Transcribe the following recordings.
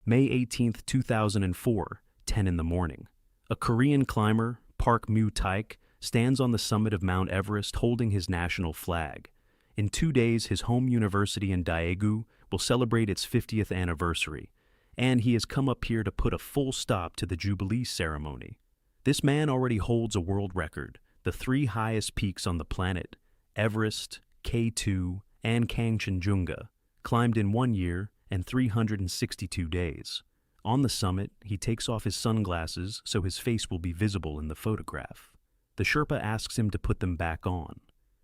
May 18, 2004, 10 in the morning. A Korean climber, Pak Mu-taek, stands on the summit of Mount Everest holding his national flag. In 2 days, his home university in Daegu will celebrate its 50th anniversary, and he has come up here to put a full stop to the Jubilee ceremony. This man already holds a world record, the 3 highest peaks on the planet, Everest, K2, and Kanchenjunga, climbed in 1 year and 362 days. On the summit, he takes off his sunglasses so his face will be visible in the photograph. The Sherpa asks him to put them back on.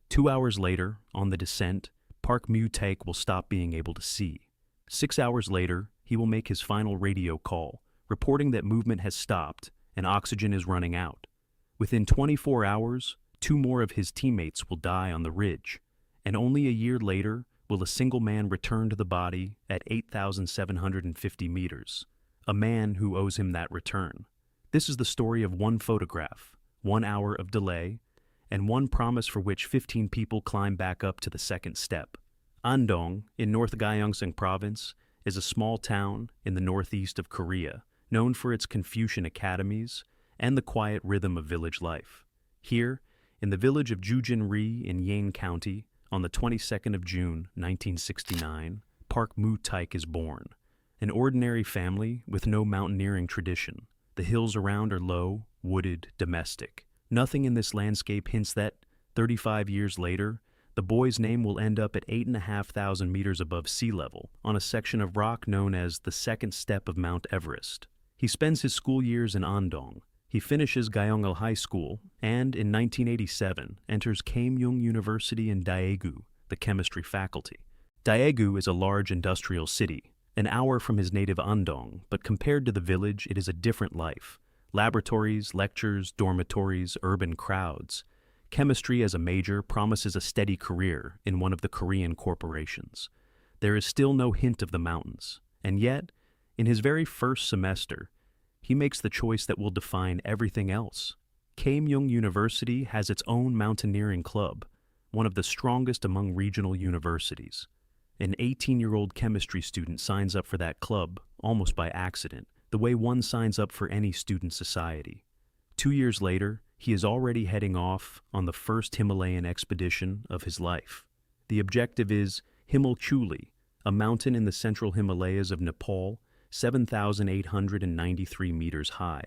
2 hours later, on the descent, Pak Mu-taek will stop being able to see. 6 hours later, he will make his final radio call, reporting that movement has stopped and oxygen is running out. Within 24 hours, 2 more of his teammates will die on the ridge, and only a year later will a single man return to the body at 8,750 meters, a man who owes him that return. This is the story of 1 photograph, 1 hour of delay, and 1 promise for which 15 people climb back up to the second step. Andong, in North Gyeongsang Province, is a small town in the northeast of Korea, known for its Confucian academies and the quiet rhythm of village life. Here, in the village of Jujin-ri in Yane County, on the 22nd of June, 1969, Pak Mu-taek is born. An ordinary family with no mountaineering tradition. The hills around are low, wooded, domestic. Nothing in this landscape hints that, 35 years later, the boy's name will end up at 8,500 meters above sea level, on a section of rock known as the second step of Mount Everest. He spends his school years in Andong. He finishes Gyeongil High School and, in 1987, enters Keimyung University in Daegu, the chemistry faculty. Daegu is a large industrial city, an hour from his native Andong, but compared to the village, it is a different life. Laboratories, lectures, dormitories, urban crowds. Chemistry as a major promises a steady career in one of the Korean corporations. There is still no hint of the mountains, and yet, in his very first semester, he makes the choice that will define everything else. Keimyung University has its own mountaineering club, one of the strongest among regional universities. An 18-year-old chemistry student signs up for that club, almost by accident, the way one signs up for any student society. 2 years later, he is already heading off on the first Himalayan expedition of his life. The objective is Himalchuli, a mountain in the central Himalayas of Nepal, 7,893 meters high.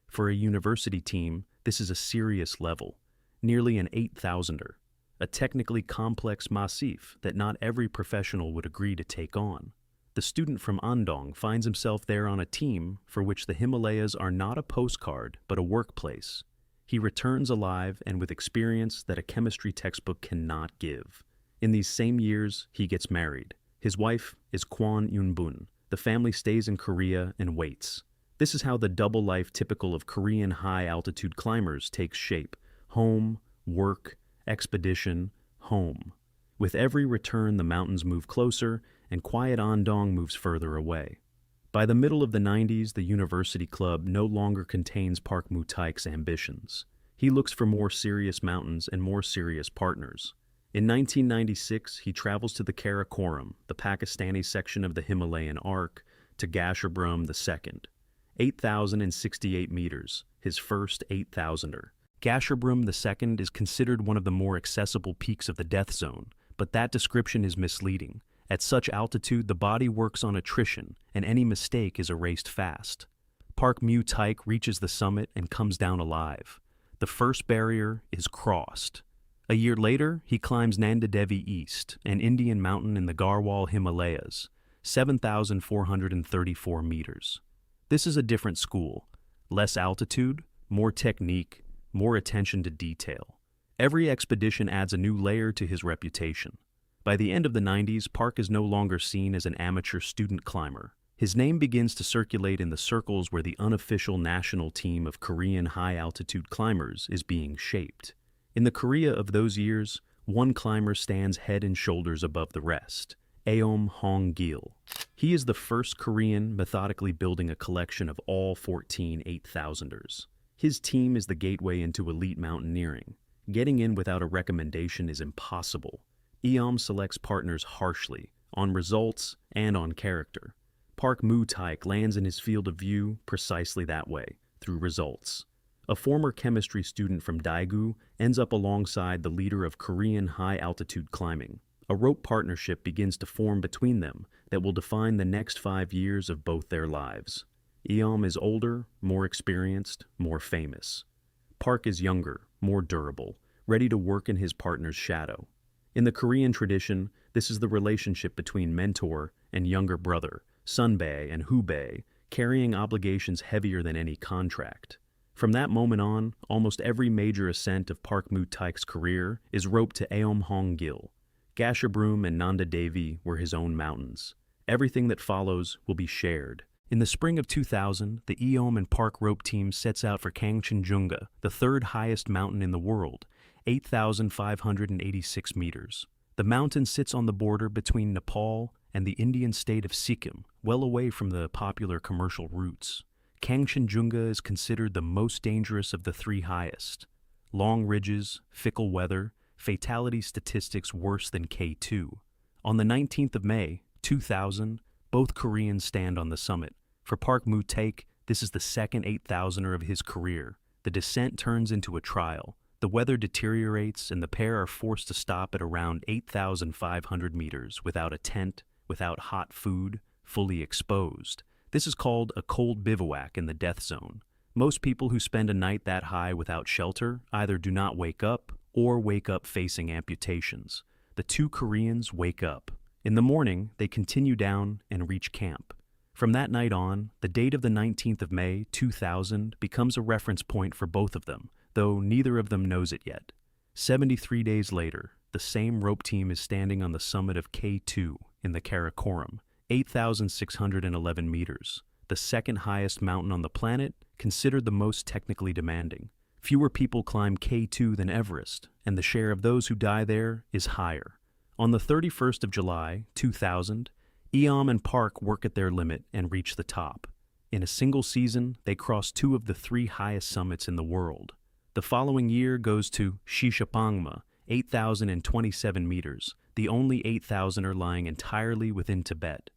For a university team, this is a serious level, nearly an 8,000er, a technically complex massif that not every professional would agree to take on. The student from Andong finds himself there on a team for which the Himalayas are not a postcard, but a workplace. He returns alive and with experience that a chemistry textbook cannot give. In these same years, he gets married. His wife is Kwon Yoon-bun. The family stays in Korea and waits. This is how the double life typical of Korean high-altitude climbers takes shape. Home, work, expedition, home. With every return, the mountains move closer, and quiet Andong moves further away. By the middle of the 90s, the university club no longer contains Pak Mu-taek's ambitions. He looks for more serious mountains and more serious partners. In 1996, he travels to the Karakoram, the Pakistani section of the Himalayan Arc, to Gasherbrum II. 8,068 meters, his first 8,000er. Gasherbrum II is considered one of the more accessible peaks of the death zone, but that description is misleading. At such altitude, the body works on attrition, and any mistake is erased fast. Pak Mu-taek reaches the summit and comes down alive. The first barrier is crossed. A year later, he climbs Nanda Devi East, an Indian mountain in the Garhwal Himalayas, 7,434 meters. This is a different school. Less altitude, more technique, more attention to detail. Every expedition adds a new layer to his reputation. By the end of the 90s, Pak is no longer seen as an amateur student climber. His name begins to circulate in the circles where the unofficial national team of Korean high-altitude climbers is being shaped. In the Korea of those years, one climber stands head and shoulders above the rest, hong-gil. He is the first Korean methodically building a collection of all 14 8,000ers. His team is the gateway into elite mountaineering. Getting in without a recommendation is impossible. Selects partners harshly, on results and on character. Park Mu-taek lands in his field of view precisely that way, through results. A former chemistry student from Daegu ends up alongside the leader of Korean high-altitude climbing. A rope partnership begins to form between them that will define the next 5 years of both their lives. Eom is older, more experienced, more famous. Park is younger, more durable, ready to work in his partner's shadow. In the Korean tradition, this is the relationship between mentor and younger brother, sunbae and hubei, carrying obligations heavier than any contract. From that moment on, almost every major ascent of Park Mu-taek's career is roped to hong-gil. Gasherbrum and Nanda Devi were his own mountains. Everything that follows will be shared. In the spring of 2000, the Eom and Park rope team sets out for Kangchenjunga, the third highest mountain in the world, 8,586 meters. The mountain sits on the border between Nepal and the Indian state of Sikkim, well away from the popular commercial routes. Kangchenjunga is considered the most dangerous of the three highest. Long ridges, fickle weather, fatality statistics worse than K2. On the 19th of May, 2000, both Koreans stand on the summit. For Park Mu-taek, this is the second 8,000er of his career. The descent turns into a trial. The weather deteriorates and the pair are forced to stop at around 8,500 meters without a tent, without hot food, fully exposed. This is called a cold bivouac in the death zone. Most people who spend a night that high without shelter either do not wake up or wake up facing amputations. The two Koreans wake up. In the morning, they continue down and reach camp. From that night on, the date of the 19th of May, 2000, becomes a reference point for both of them, though neither of them knows it yet. 73 days later, the same rope team is standing on the summit of K2 in the Karakoram, 8,611 meters, the second highest mountain on the planet, considered the most technically demanding. Fewer people climb K2 than Everest, and the share of those who die there is higher. On the 31st of July, 2000, Eom and Park work at their limit and reach the top. In a single season, they cross two of the three highest summits in the world. The following year goes to Shishapangma, 8,027 meters, the only 8,000er lying entirely within Tibet.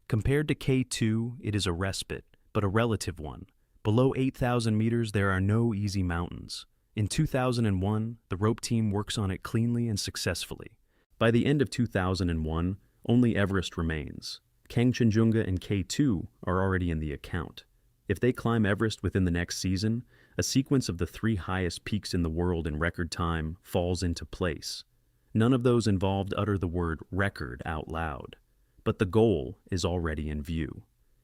Compared to K2, it is a respite, but a relative one. Below 8,000 meters, there are no easy mountains. In 2001, the rope team works on it cleanly and successfully. By the end of 2001, only Everest remains. Kangchenjunga and K2 are already in the account. If they climb Everest within the next season, a sequence of the three highest peaks in the world in record time falls into place. None of those involved utter the word record out loud, but the goal is already in view.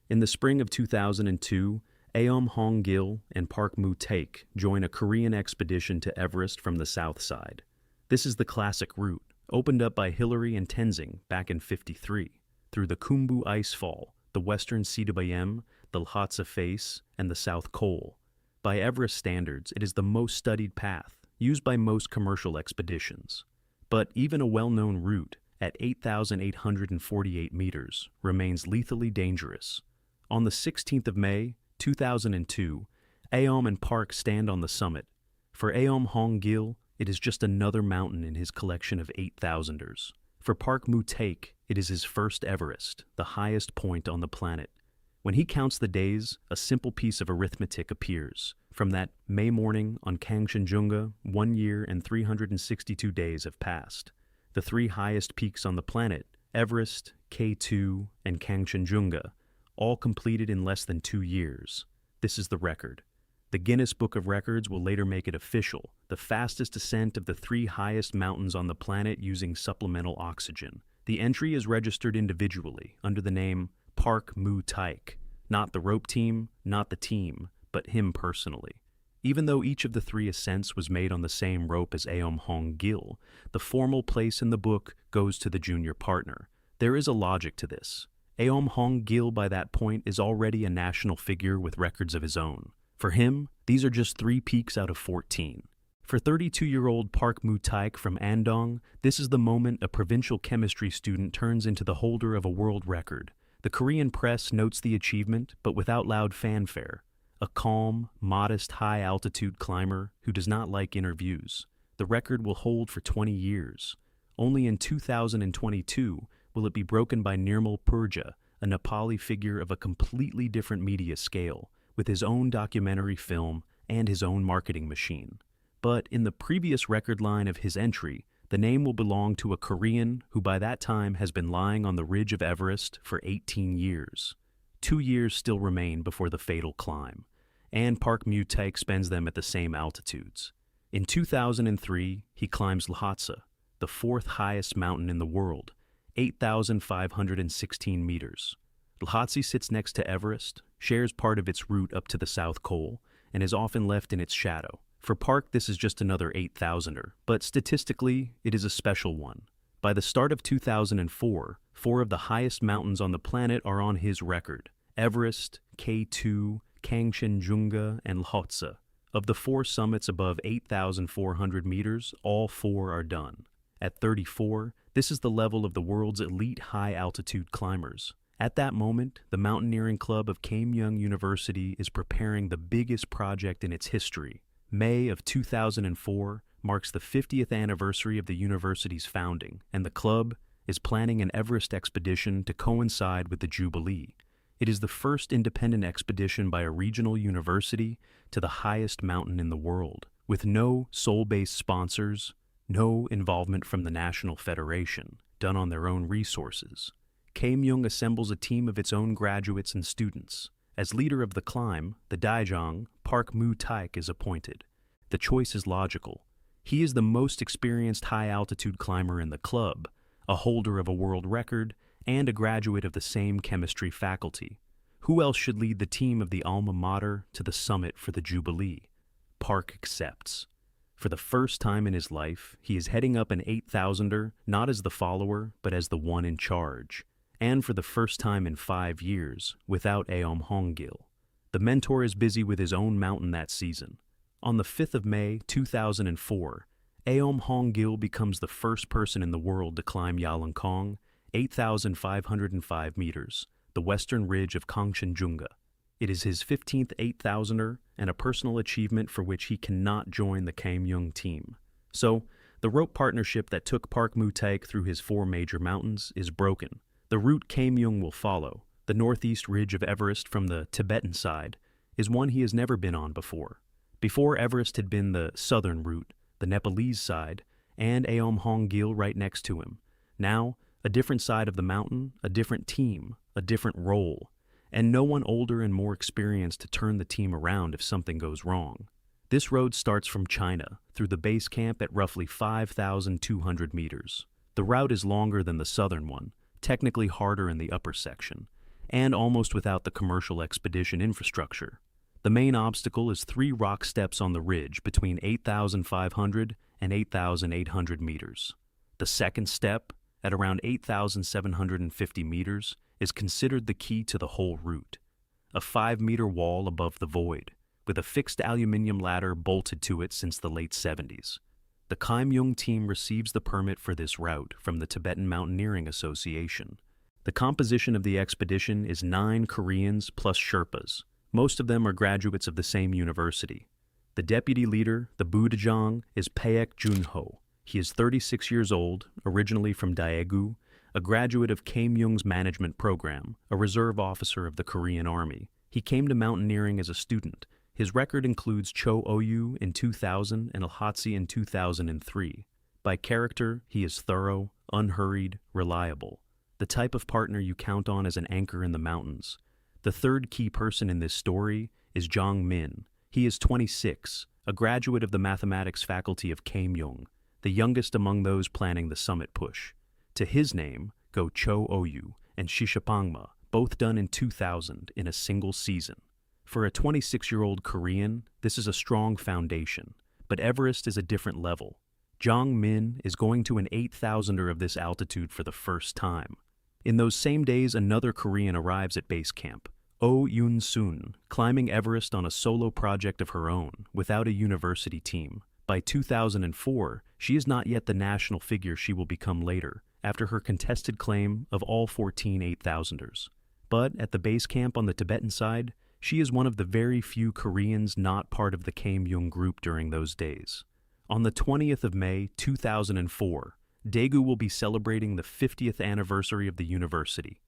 In the spring of 2002, Eom Hong-gil and Park Mu-taek join a Korean expedition to Everest from the south side. This is the classic route, opened up by Hillary and Tenzing back in '53, through the Khumbu Icefall, the western Sidabayem, the Lhasa Face, and the South Col. By Everest standards, it is the most studied path, used by most commercial expeditions. But even a well-known route, at 8,848 meters, remains lethally dangerous. On the 16th of May, 2002, Eom and Park stand on the summit. For Eom Hong-gil, it is just another mountain in his collection of 8,000ers. For Park Mu-taek, it is his first Everest, the highest point on the planet. When he counts the days, a simple piece of arithmetic appears. From that May morning on Kangchenjunga, 1 year and 362 days have passed. The three highest peaks on the planet, Everest, K2, and Kangchenjunga, all completed in less than 2 years. This is the record. The Guinness Book of Records will later make it official, the fastest ascent of the three highest mountains on the planet using supplemental oxygen. The entry is registered individually under the name Park Mu-taek, not the rope team, not the team, but him personally. Even though each of the three ascents was made on the same rope as Eom Hong-gil, the formal place in the book goes to the junior partner. There is a logic to this. Eom Hong-gil by that point is already a national figure with records of his own. For him, these are just 3 peaks out of 14. For 32-year-old Park Mu-taek from Andong, this is the moment a provincial chemistry student turns into the holder of a world record. The Korean press notes the achievement, but without loud fanfare. A calm, modest, high-altitude climber who does not like interviews. The record will hold for 20 years. Only in 2022 will it be broken by Nirmal Purja, a Nepali figure of a completely different media scale, with his own documentary film and his own marketing machine. But in the previous record line of his entry, the name will belong to a Korean who by that time has been lying on the ridge of Everest for 18 years. 2 years still remain before the fatal climb, and Pak Mu-taek spends them at the same altitudes. In 2003, he climbs Lhasa, the fourth highest mountain in the world, 8,516 meters. Lhasa sits next to Everest, shares part of its route up to the South Pole, and is often left in its shadow. For Park, this is just another 8,000er, but statistically, it is a special one. By the start of 2004, 4 of the highest mountains on the planet are on his record: Everest, K2, Kangchenjunga, and Lhotse. Of the 4 summits above 8,400 meters, all 4 are done. At 34, this is the level of the world's elite high-altitude climbers. At that moment, the mountaineering club of Keimyung University is preparing the biggest project in its history. May of 2004 marks the 50th anniversary of the university's founding, and the club is planning an Everest expedition to coincide with the Jubilee. It is the first independent expedition by a regional university to the highest mountain in the world, with no sole-based sponsors, no involvement from the National Federation, done on their own resources. Keimyung assembles a team of its own graduates and students. As leader of the climb, the Daijang, Pak Mu-taek is appointed. The choice is logical. He is the most experienced high-altitude climber in the club, a holder of a world record, and a graduate of the same chemistry faculty. Who else should lead the team of the alma mater to the summit for the Jubilee? Park accepts. For the first time in his life, he is heading up an 8,000er, not as the follower, but as the one in charge. And for the first time in 5 years, without hong-gil. The mentor is busy with his own mountain that season. On the 5th of May, 2004, hong-gil becomes the first person in the world to climb Yalangkong, 8,505 meters, the western ridge of Kangchenjunga. It is his 15th 8,000er and a personal achievement for which he cannot join the Keimyung team. So, the rope partnership that took Pak Mu-taek through his 4 major mountains is broken. The route Keimyung will follow, the northeast ridge of Everest from the Tibetan side, is one he has never been on before. Before, Everest had been the southern route, the Nepalese side, and hong-gil right next to him. Now, a different side of the mountain, a different team, a different role, and no one older and more experienced to turn the team around if something goes wrong. This road starts from China, through the base camp at roughly 5,200 meters. The route is longer than the southern one, technically harder in the upper section, and almost without the commercial expedition infrastructure. The main obstacle is 3 rock steps on the ridge between 8,500 and 8,800 meters. The second step, at around 8,750 meters, is considered the key to the whole route. A 5-meter wall above the void, with a fixed aluminum ladder bolted to it since the late 70s. The Keimyung team receives the permit for this route from the Tibetan Mountaineering Association. The composition of the expedition is 9 Koreans plus Sherpas. Most of them are graduates of the same university. The deputy leader, the Budajang, is Paek Junho. He is 36 years old, originally from Daegu, a graduate of Keimyung's management program, a reserve officer of the Korean Army. He came to mountaineering as a student. His record includes Cho-Oyu in 2000 and Lhotse in 2003. By character, he is thorough, unhurried, reliable. The type of partner you count on as an anchor in the mountains. The third key person in this story is Jong Min. He is 26, a graduate of the mathematics faculty of Keimyung, the youngest among those planning the summit push. To his name go Cho-Oyu and Shishapangma, both done in 2000 in a single season. For a 26-year-old Korean, this is a strong foundation, but Everest is a different level. Jong Min is going to an 8,000er of this altitude for the first time. In those same days, another Korean arrives at base camp, Oh Yoon-sun, climbing Everest on a solo project of her own, without a university team. By 2004, she is not yet the national figure she will become later, after her contested claim of all 14 8,000ers. But at the base camp on the Tibetan side, she is one of the very few Koreans not part of the Keimyung group during those days. On the 20th of May, 2004, Daegu will be celebrating the 50th anniversary of the university.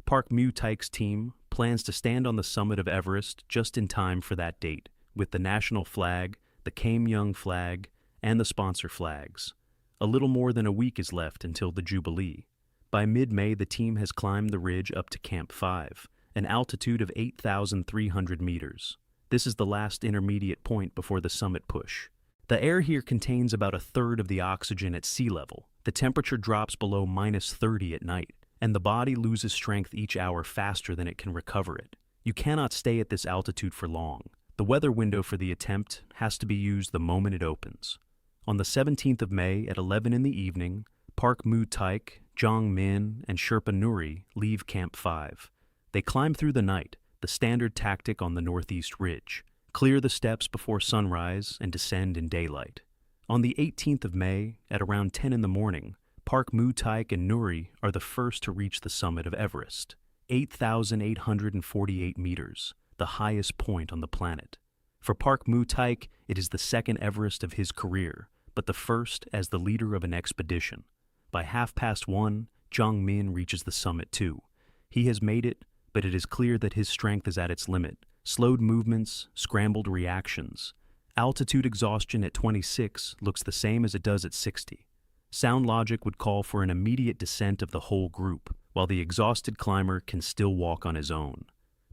Pak Mu-taek's team plans to stand on the summit of Everest just in time for that date, with the national flag, the Keimyung flag, and the sponsor flags. A little more than a week is left until the Jubilee. By mid-May, the team has climbed the ridge up to Camp 5, an altitude of 8,300 meters. This is the last intermediate point before the summit push. The air here contains about a third of the oxygen at sea level. The temperature drops below -30 at night, and the body loses strength each hour faster than it can recover it. You cannot stay at this altitude for long. The weather window for the attempt has to be used the moment it opens. On the 17th of May at 11 in the evening, Pak Mu-taek, Jong Min, and Sherpa Nuri leave Camp 5. They climb through the night, the standard tactic on the northeast ridge, clear the steps before sunrise, and descend in daylight. On the 18th of May, at around 10 in the morning, Pak Mu-taek and Nuri are the first to reach the summit of Everest, 8,848 meters, the highest point on the planet. For Pak Mu-taek, it is the second Everest of his career, but the first as the leader of an expedition. By 1:30, Jong Min reaches the summit too. He has made it, but it is clear that his strength is at its limit. Slowed movements, scrambled reactions. Altitude exhaustion at 26 looks the same as it does at 60. Sound logic would call for an immediate descent of the whole group, while the exhausted climber can still walk on his own.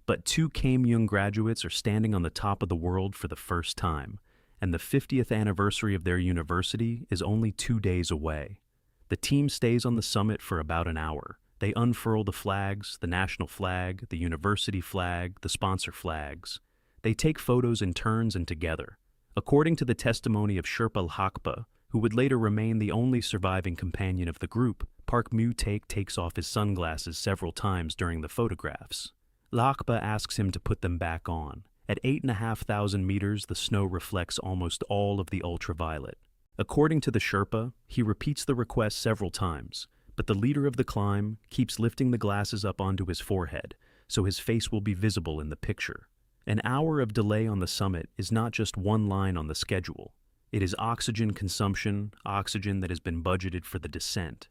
But two Keimyung graduates are standing on the top of the world for the first time, and the 50th anniversary of their university is only 2 days away. The team stays on the summit for about an hour. They unfurl the flags, the national flag, the university flag, the sponsor flags. They take photos in turns and together. According to the testimony of Sherpa Lakpa, who would later remain the only surviving companion of the group, Pak Mu-taek takes off his sunglasses several times during the photographs. Lakpa asks him to put them back on. At 8,500 meters, the snow reflects almost all of the ultraviolet. According to the Sherpa, he repeats the request several times, but the leader of the climb keeps lifting the glasses up onto his forehead, so his face will be visible in the picture. An hour of delay on the summit is not just one line on the schedule. It is oxygen consumption, oxygen that has been budgeted for the descent.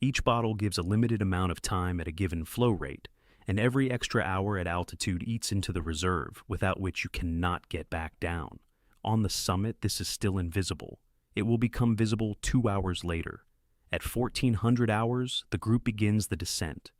Each bottle gives a limited amount of time at a given flow rate, and every extra hour at altitude eats into the reserve, without which you cannot get back down. On the summit, this is still invisible. It will become visible 2 hours later. At 1400 hours, the group begins the descent.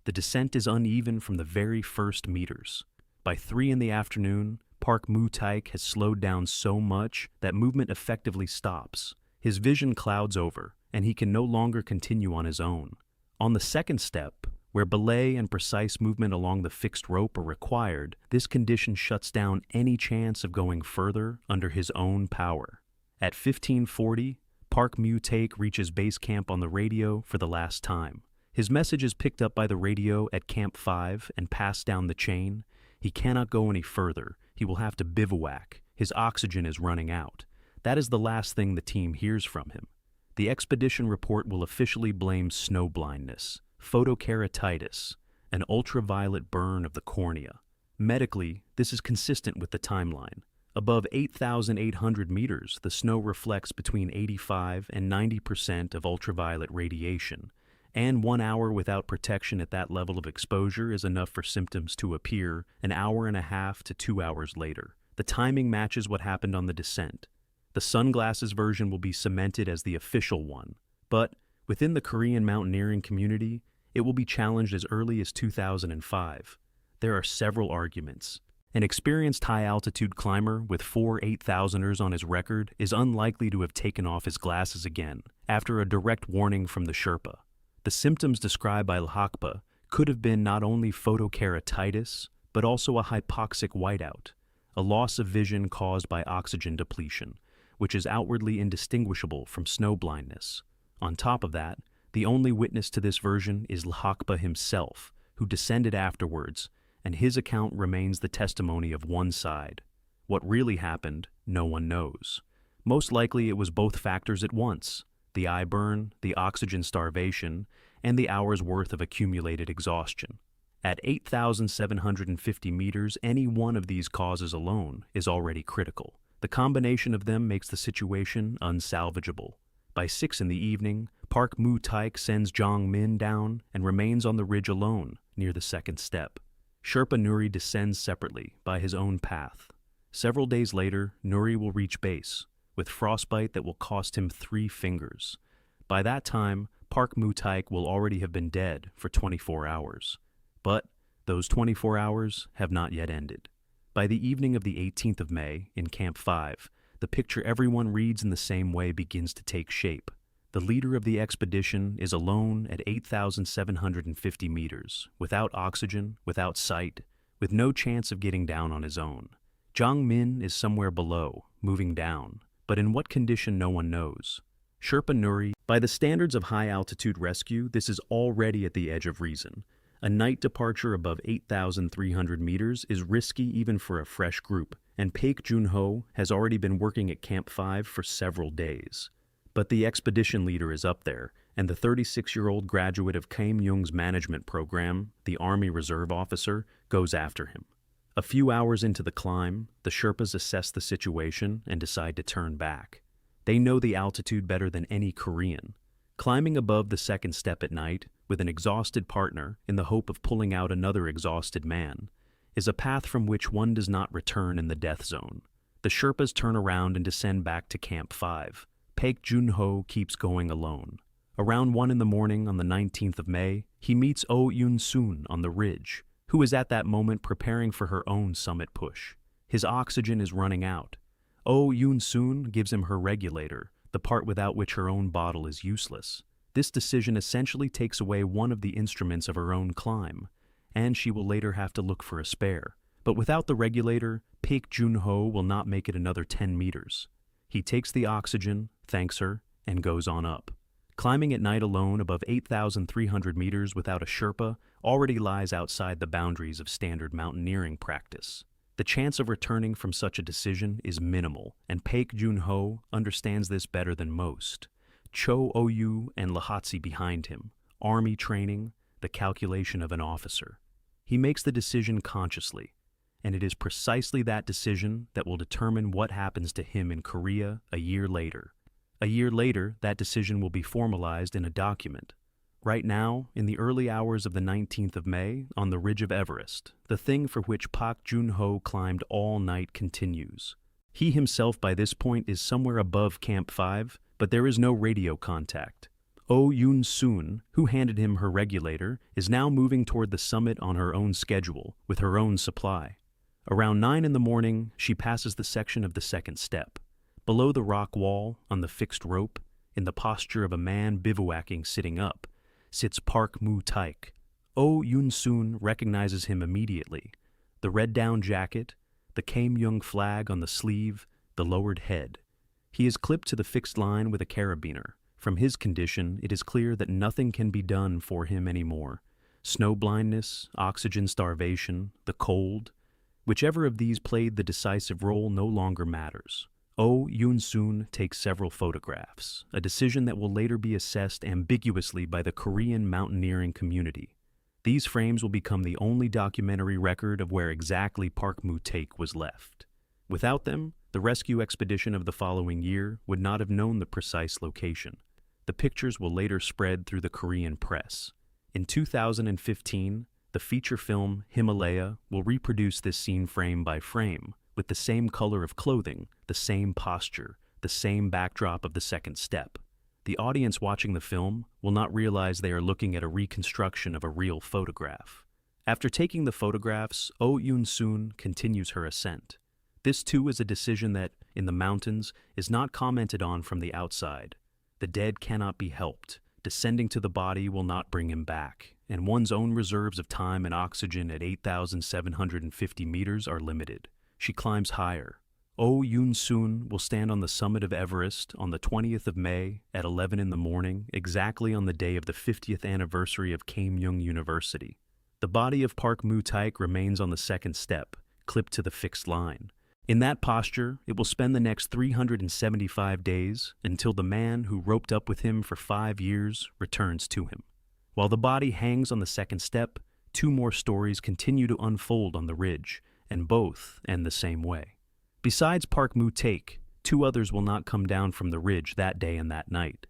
The descent is uneven from the very first meters. By 3 in the afternoon, Pak Mu-taek has slowed down so much that movement effectively stops. His vision clouds over, and he can no longer continue on his own. On the second step, where belay and precise movement along the fixed rope are required, this condition shuts down any chance of going further under his own power. At 1540, Pak Mu-taek reaches base camp on the radio for the last time. His message is picked up by the radio at Camp 5 and passed down the chain. He cannot go any further. He will have to bivouac. His oxygen is running out. That is the last thing the team hears from him. The expedition report will officially blame snow blindness, photokeratitis, an ultraviolet burn of the cornea. Medically, this is consistent with the timeline. Above 8,800 meters, the snow reflects between 85 and 90% of ultraviolet radiation, and 1 hour without protection at that level of exposure is enough for symptoms to appear an hour and a half to 2 hours later. The timing matches what happened on the descent. The sunglasses version will be cemented as the official one, but within the Korean mountaineering community, it will be challenged as early as 2005. There are several arguments. An experienced high-altitude climber with 4 8,000ers on his record is unlikely to have taken off his glasses again after a direct warning from the Sherpa. The symptoms described by Lakpa could have been not only photokeratitis, but also a hypoxic whiteout, a loss of vision caused by oxygen depletion, which is outwardly indistinguishable from snow blindness. On top of that, the only witness to this version is Lakpa himself, who descended afterwards, and his account remains the testimony of one side. What really happened, no one knows. Most likely it was both factors at once: the eye burn, the oxygen starvation, and the hour's worth of accumulated exhaustion. At 8,750 meters, any one of these causes alone is already critical. The combination of them makes the situation unsalvageable. By 6 in the evening, Pak Mu-taek sends Jong-min down and remains on the ridge alone near the second step. Sherpa Nuri descends separately by his own path. Several days later, Nuri will reach base, with frostbite that will cost him 3 fingers. By that time, Pak Mu-taek will already have been dead for 24 hours. But those 24 hours have not yet ended. By the evening of the 18th of May, in Camp 5, the picture everyone reads in the same way begins to take shape. The leader of the expedition is alone at 8,750 meters, without oxygen, without sight, with no chance of getting down on his own. Jong-min is somewhere below, moving down, but in what condition no one knows. Sherpa Nuri, by the standards of high-altitude rescue, this is already at the edge of reason. A night departure above 8,300 meters is risky even for a fresh group, and Pak Jun-ho has already been working at Camp 5 for several days. But the expedition leader is up there, and the 36-year-old graduate of Keimyung's management program, the Army Reserve officer, goes after him. A few hours into the climb, the Sherpas assess the situation and decide to turn back. They know the altitude better than any Korean. Climbing above the second step at night, with an exhausted partner in the hope of pulling out another exhausted man, is a path from which one does not return in the death zone. The Sherpas turn around and descend back to Camp 5. Pak Jun-ho keeps going alone. Around 1 in the morning on the 19th of May, he meets Oh Yoon-soon on the ridge, who is at that moment preparing for her own summit push. His oxygen is running out. Oh Yoon-soon gives him her regulator, the part without which her own bottle is useless. This decision essentially takes away one of the instruments of her own climb, and she will later have to look for a spare. But without the regulator, Pak Jun-ho will not make it another 10 meters. He takes the oxygen, thanks her, and goes on up. Climbing at night alone above 8,300 meters without a Sherpa already lies outside the boundaries of standard mountaineering practice. The chance of returning from such a decision is minimal, and Pak Jun-ho understands this better than most. Cho Oh-yu and Lahatsi behind him, army training, the calculation of an officer. He makes the decision consciously, and it is precisely that decision that will determine what happens to him in Korea a year later. A year later, that decision will be formalized in a document. Right now, in the early hours of the 19th of May, on the ridge of Everest, the thing for which Pak Jun-ho climbed all night continues. He himself by this point is somewhere above Camp 5, but there is no radio contact. Oh Yoon-soon, who handed him her regulator, is now moving toward the summit on her own schedule, with her own supply. Around 9 in the morning, she passes the section of the second step. Below the rock wall, on the fixed rope, in the posture of a man bivouacking sitting up, sits Pak Mu-taek. Oh Yoon-soon recognizes him immediately. The red down jacket, the Keimyung flag on the sleeve, the lowered head. He is clipped to the fixed line with a carabiner. From his condition, it is clear that nothing can be done for him anymore. Snow blindness, oxygen starvation, the cold. Whichever of these played the decisive role no longer matters. Oh Yoon-soon takes several photographs, a decision that will later be assessed ambiguously by the Korean mountaineering community. These frames will become the only documentary record of where exactly Pak Mu-taek was left. Without them, the rescue expedition of the following year would not have known the precise location. The pictures will later spread through the Korean press. In 2015, the feature film Himalaya will reproduce this scene frame by frame, with the same color of clothing, the same posture, the same backdrop of the second step. The audience watching the film will not realize they are looking at a reconstruction of a real photograph. After taking the photographs, Oh Yoon-soon continues her ascent. This too is a decision that, in the mountains, is not commented on from the outside. The dead cannot be helped. Descending to the body will not bring him back, and one's own reserves of time and oxygen at 8,750 meters are limited. She climbs higher. Oh Yoon-soon will stand on the summit of Everest on the 20th of May at 11 in the morning, exactly on the day of the 50th anniversary of Keimyung University. The body of Pak Mu-taek remains on the second step, clipped to the fixed line. In that posture, it will spend the next 375 days until the man who roped up with him for 5 years returns to him. While the body hangs on the second step, 2 more stories continue to unfold on the ridge, and both end the same way. Besides Pak Mu-taek, Two others will not come down from the ridge that day and that night.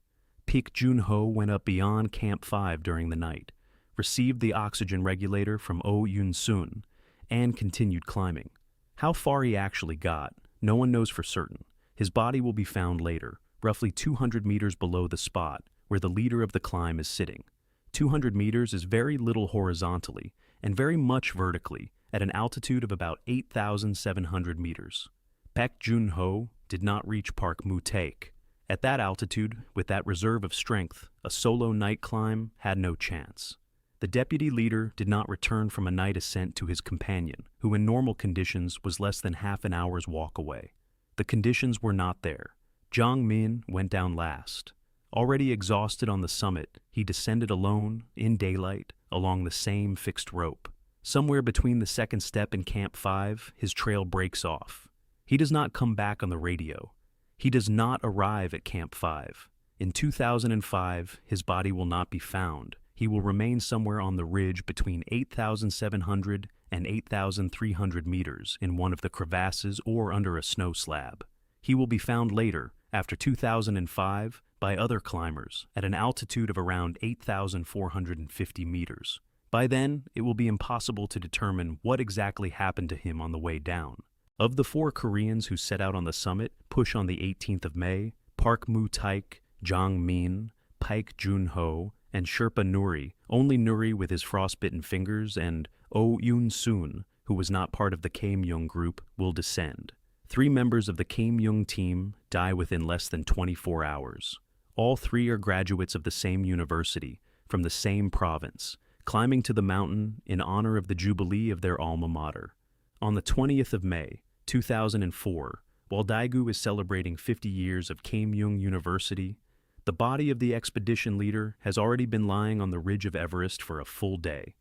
Pak Jun-ho went up beyond Camp 5 during the night, received the oxygen regulator from Oh Yoon-sun, and continued climbing. How far he actually got, no one knows for certain. His body will be found later, roughly 200 meters below the spot where the leader of the climb is sitting. 200 meters is very little horizontally and very much vertically at an altitude of about 8,700 meters. Pak Jun-ho did not reach Pak Mu-taek. At that altitude, with that reserve of strength, a solo night climb had no chance. The deputy leader did not return from a night ascent to his companion, who in normal conditions was less than half an hour's walk away. The conditions were not there. Jang Min went down last. Already exhausted on the summit, he descended alone, in daylight, along the same fixed rope. Somewhere between the second step and Camp 5, his trail breaks off. He does not come back on the radio. He does not arrive at Camp 5. In 2005, his body will not be found. He will remain somewhere on the ridge between 8,700 and 8,300 meters in one of the crevasses or under a snow slab. He will be found later, after 2005, by other climbers at an altitude of around 8,450 meters. By then, it will be impossible to determine what exactly happened to him on the way down. Of the 4 Koreans who set out on the summit, push on the 18th of May, Pak Mu-taek, Jang Min, Pak Jun-ho, and Sherpa Nuri, only Nuri with his frostbitten fingers, and Oh Yoon-sun, who was not part of the Keimyung group, will descend. 3 members of the Keimyung team die within less than 24 hours. All 3 are graduates of the same university, from the same province, climbing to the mountain in honor of the jubilee of their alma mater. On the 20th of May, 2004, while Daegu is celebrating 50 years of Keimyung University, the body of the expedition leader has already been lying on the ridge of Everest for a full day,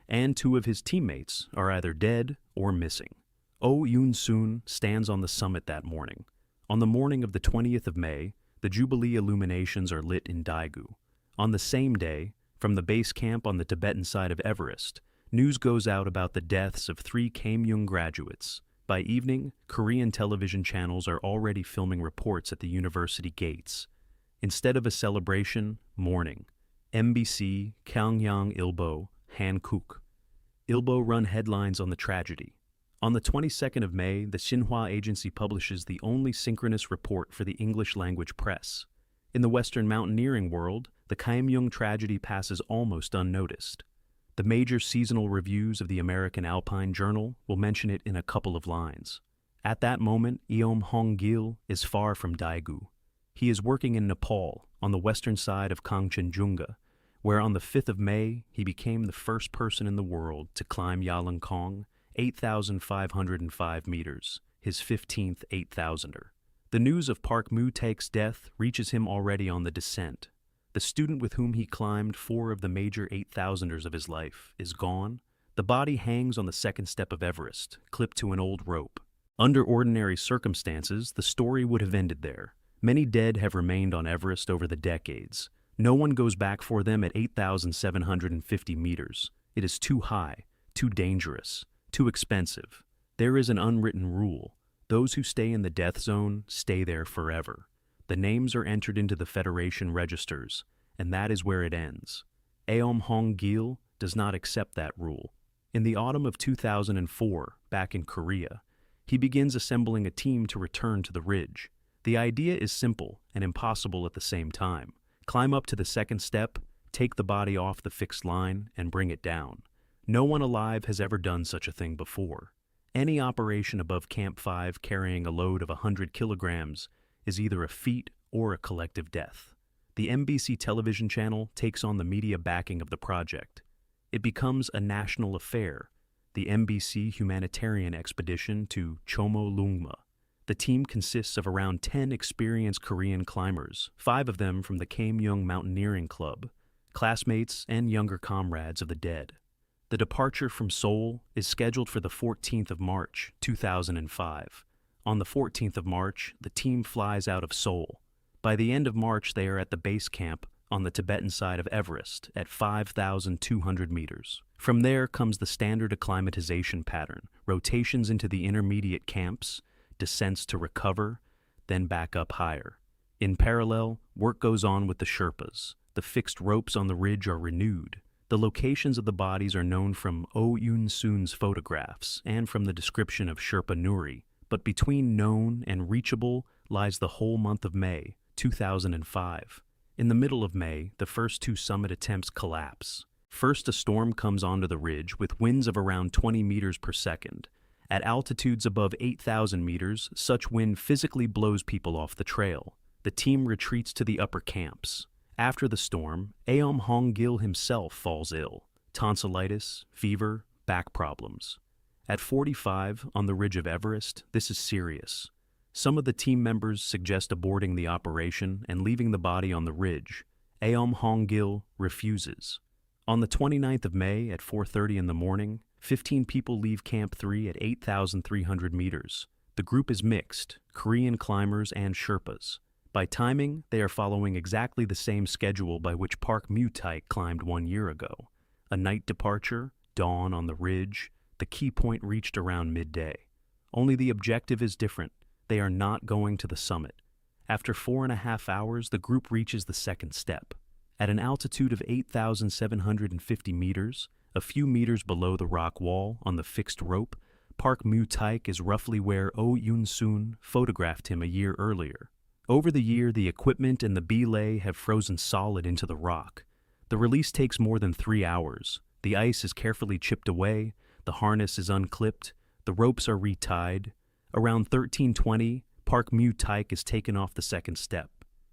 and 2 of his teammates are either dead or missing. Oh Yoon-sun stands on the summit that morning. On the morning of the 20th of May, the Jubilee illuminations are lit in Daegu. On the same day, from the base camp on the Tibetan side of Everest, news goes out about the deaths of 3 Keimyung graduates. By evening, Korean television channels are already filming reports at the university gates. Instead of a celebration, mourning. MBC, Gyeongyang Ilbo, Hankook. Ilbo run headlines on the tragedy. On the 22nd of May, the Xinhua agency publishes the only synchronous report for the English-language press. In the Western mountaineering world, the Keimyung tragedy passes almost unnoticed. The major seasonal reviews of the American Alpine Journal will mention it in a couple of lines. At that moment, hong-gil is far from Daegu. He is working in Nepal, on the western side of Kangchenjunga, where on the 5th of May, he became the first person in the world to climb Yalangkong, 8,505 meters, his 15th 8,000er. The news of Pak Mu-taek's death reaches him already on the descent. The student with whom he climbed 4 of the major 8,000ers of his life is gone. The body hangs on the second step of Everest, clipped to an old rope. Under ordinary circumstances, the story would have ended there. Many dead have remained on Everest over the decades. No one goes back for them at 8,750 meters. It is too high, too dangerous, too expensive. There is an unwritten rule. Those who stay in the death zone stay there forever. The names are entered into the Federation registers, and that is where it ends. Hong-gil does not accept that rule. In the autumn of 2004, back in Korea, he begins assembling a team to return to the ridge. The idea is simple and impossible at the same time. Climb up to the second step, take the body off the fixed line, and bring it down. No one alive has ever done such a thing before. Any operation above Camp 5 carrying a load of 100 kilograms is either a feat or a collective death. The MBC television channel takes on the media backing of the project. It becomes a national affair, the MBC humanitarian expedition to Chomolungma. The team consists of around 10 experienced Korean climbers, 5 of them from the Keimyung Mountaineering Club, classmates and younger comrades of the dead. The departure from Seoul is scheduled for the 14th of March, 2005. On the 14th of March, the team flies out of Seoul. By the end of March, they are at the base camp on the Tibetan side of Everest at 5,200 meters. From there comes the standard acclimatization pattern, rotations into the intermediate camps, descents to recover, then back up higher. In parallel, work goes on with the Sherpas. The fixed ropes on the ridge are renewed. The locations of the bodies are known from Oh Yoon-soon's photographs and from the description of Sherpa Nuri, but between known and reachable lies the whole month of May, 2005. In the middle of May, the first two summit attempts collapse. First, a storm comes onto the ridge with winds of around 20 meters per second. At altitudes above 8,000 meters, such wind physically blows people off the trail. The team retreats to the upper camps. After the storm, Hong-gil himself falls ill. Tonsillitis, fever, back problems. At 45, on the ridge of Everest, this is serious. Some of the team members suggest aborting the operation and leaving the body on the ridge. Hong-gil refuses. On the 29th of May at 4:30 in the morning, 15 people leave Camp 3 at 8,300 meters. The group is mixed, Korean climbers and Sherpas. By timing, they are following exactly the same schedule by which Pak Mu-taek climbed 1 year ago. A night departure, dawn on the ridge, the key point reached around midday. Only the objective is different. They are not going to the summit. After 4.5 hours, the group reaches the second step. At an altitude of 8,750 meters, a few meters below the rock wall on the fixed rope, Pak Mu-taek is roughly where Oh Yoon-soon photographed him a year earlier. Over the year, the equipment and the belay have frozen solid into the rock. The release takes more than 3 hours. The ice is carefully chipped away, the harness is unclipped, the ropes are retied. Around 13:20, Pak Mu-taek is taken off the second step.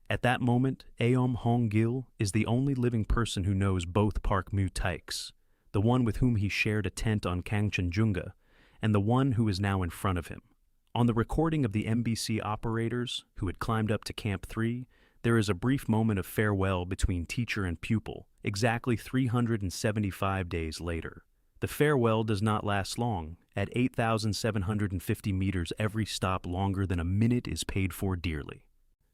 At that moment, Hong-gil is the only living person who knows both Pak Mu-taeks, the one with whom he shared a tent on Kangchenjunga, and the one who is now in front of him. On the recording of the MBC operators, who had climbed up to Camp 3, there is a brief moment of farewell between teacher and pupil, exactly 375 days later. The farewell does not last long. At 8,750 meters, every stop longer than a minute is paid for dearly.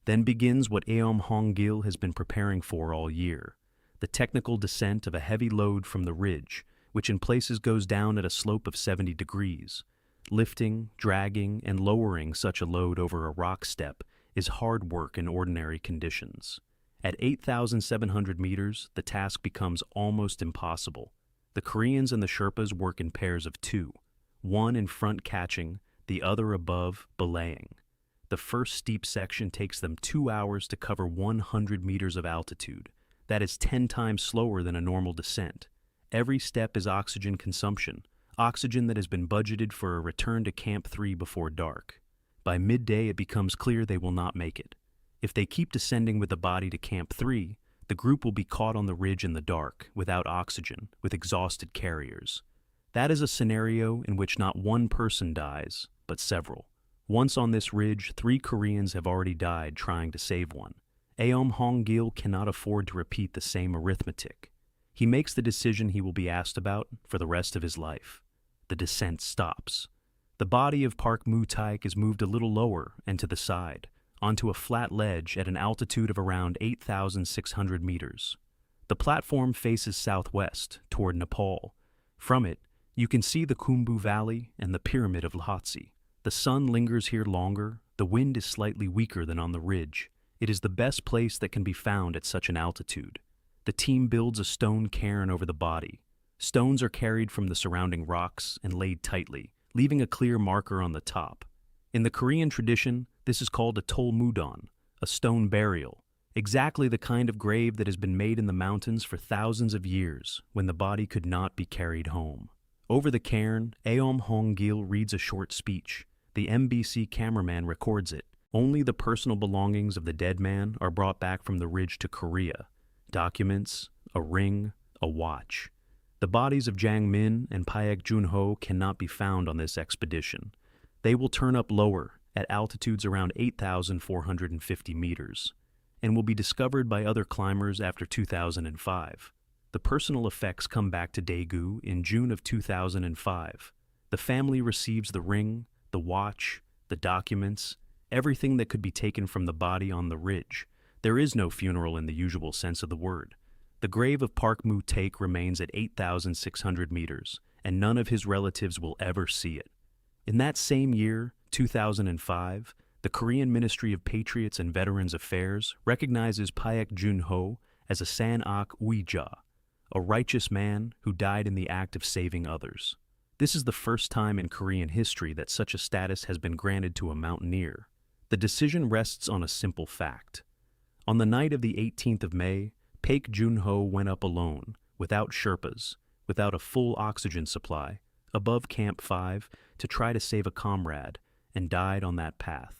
Then begins what Hong-gil has been preparing for all year, the technical descent of a heavy load from the ridge, which in places goes down at a slope of 70 degrees. Lifting, dragging, and lowering such a load over a rock step is hard work in ordinary conditions. At 8,700 meters, the task becomes almost impossible. The Koreans and the Sherpas work in pairs of two, one in front catching, the other above belaying. The first steep section takes them 2 hours to cover 100 meters of altitude. That is 10 times slower than a normal descent. Every step is oxygen consumption, oxygen that has been budgeted for a return to Camp 3 before dark. By midday, it becomes clear they will not make it. If they keep descending with the body to Camp 3, the group will be caught on the ridge in the dark, without oxygen, with exhausted carriers. That is a scenario in which not one person dies, but several. Once on this ridge, 3 Koreans have already died trying to save one. Hong-gil cannot afford to repeat the same arithmetic. He makes the decision he will be asked about for the rest of his life. The descent stops. The body of Pak Mu-taek is moved a little lower and to the side, onto a flat ledge at an altitude of around 8,600 meters. The platform faces southwest, toward Nepal. From it, you can see the Khumbu Valley and the Pyramid of Lhotse. The sun lingers here longer, the wind is slightly weaker than on the ridge. It is the best place that can be found at such an altitude. The team builds a stone cairn over the body. Stones are carried from the surrounding rocks and laid tightly, leaving a clear marker on the top. In the Korean tradition, this is called a tolmudon, a stone burial, exactly the kind of grave that has been made in the mountains for thousands of years when the body could not be carried home. Over the cairn, Hong-gil reads a short speech. The MBC cameraman records it. Only the personal belongings of the dead man are brought back from the ridge to Korea. Documents, a ring, a watch. The bodies of Jang Min and Paek Jun-ho cannot be found on this expedition. They will turn up lower, at altitudes around 8,450 meters, and will be discovered by other climbers after 2005. The personal effects come back to Daegu in June of 2005. The family receives the ring, the watch, the documents, everything that could be taken from the body on the ridge. There is no funeral in the usual sense of the word. The grave of Pak Mu-taek remains at 8,600 meters, and none of his relatives will ever see it. In that same year, 2005, The Korean Ministry of Patriots and Veterans Affairs recognizes Paek Jun-ho as a San-ak Uija, a righteous man who died in the act of saving others. This is the first time in Korean history that such a status has been granted to a mountaineer. The decision rests on a simple fact. On the night of the 18th of May, Paek Jun-ho went up alone, without Sherpas, without a full oxygen supply, above Camp 5 to try to save a comrade, and died on that path.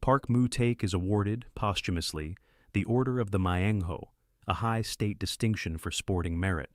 Pak Mu-taek is awarded, posthumously, the Order of the Maengho, a high state distinction for sporting merit.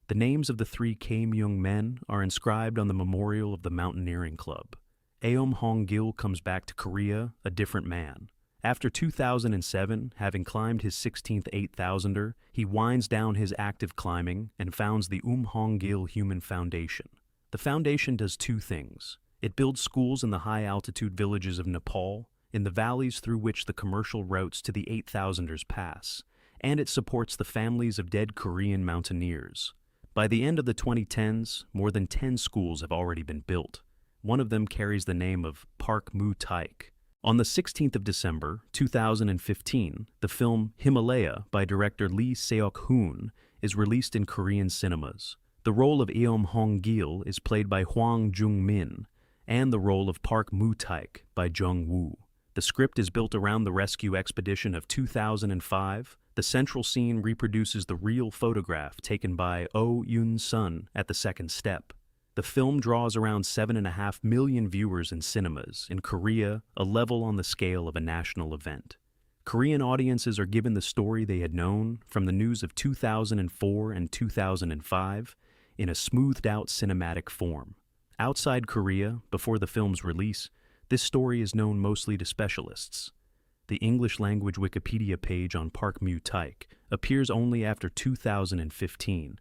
The names of the 3 Keimyung men are inscribed on the memorial of the Mountaineering Club. Hong-gil comes back to Korea a different man. After 2007, having climbed his 16th 8,000er, he winds down his active climbing and founds the hong-gil Human Foundation. The foundation does 2 things. It builds schools in the high-altitude villages of Nepal, in the valleys through which the commercial routes to the 8,000ers pass, and it supports the families of dead Korean mountaineers. By the end of the 2010s, more than 10 schools have already been built. One of them carries the name of Pak Mu-taek. On the 16th of December, 2015, the film Himalaya by director Lee Seok-hoon is released in Korean cinemas. The role of hong-gil is played by Hwang Jung-min, and the role of Pak Mu-taek by Jung-woo. The script is built around the rescue expedition of 2005. The central scene reproduces the real photograph taken by Oh Yoon-sun at the second step. The film draws around 7.5 million viewers in cinemas in Korea, a level on the scale of a national event. Korean audiences are given the story they had known from the news of 2004 and 2005 in a smoothed-out cinematic form. Outside Korea, before the film's release, this story is known mostly to specialists. The English-language Wikipedia page on Pak Mu-taek appears only after 2015,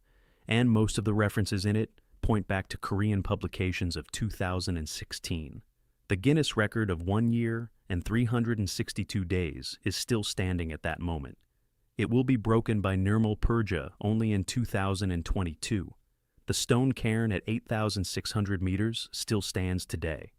and most of the references in it point back to Korean publications of 2016. The Guinness record of 1 year and 362 days is still standing at that moment. It will be broken by Nirmal Purja only in 2022. The stone cairn at 8,600 meters still stands today.